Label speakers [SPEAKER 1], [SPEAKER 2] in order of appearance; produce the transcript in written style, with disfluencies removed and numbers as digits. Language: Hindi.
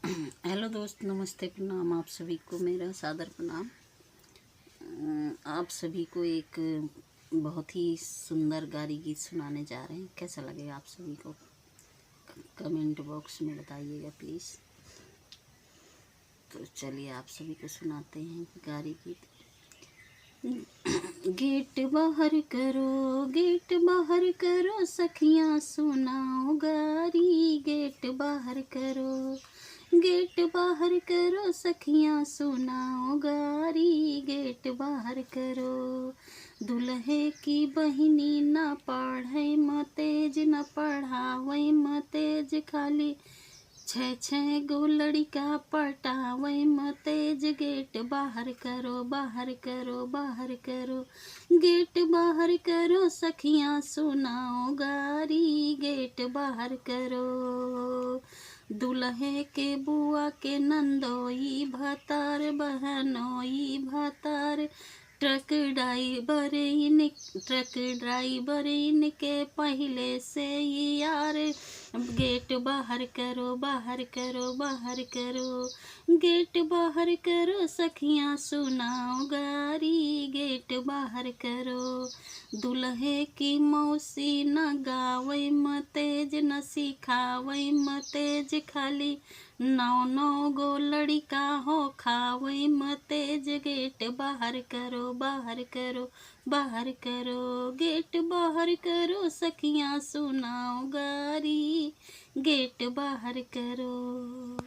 [SPEAKER 1] हेलो दोस्त, नमस्ते, प्रणाम। आप सभी को मेरा सादर प्रणाम। आप सभी को एक बहुत ही सुंदर गारी गीत सुनाने जा रहे हैं। कैसा लगेगा आप सभी को कमेंट बॉक्स में बताइएगा प्लीज़। तो चलिए आप सभी को सुनाते हैं गारी गीत। गेट बाहर करो सखियाँ सुनाओ गारी। गेट बाहर करो सखियाँ सुनाओ गारी। गेट बाहर करो। दुल्हे की बहिनी न पढ़े मतेज, न पढ़ावे मतेज, खाली छः गो लड़का पटावे मतेज। गेट बाहर करो, बाहर करो, बाहर करो। गेट बाहर करो सखियाँ सुनाओ गारी। गेट बाहर करो। दुल्हे के बुआ के नंदोई भतार, बहनोई भतार, ट्रक ड्राइवर इनके पहले से यार। गेट बाहर करो, बाहर करो, बाहर करो। गेट बाहर करो सखियाँ सुनाओ गारी। गेट बाहर करो। दुल्हे की मौसी न गावे मतेज, न सिखावे मतेज, खाली 9 गो लड़का हो खावे मतेज। गेट बाहर करो, बाहर करो, बाहर करो। गेट बाहर करो सखियाँ सुनाओ गारी। गेट बाहर करो।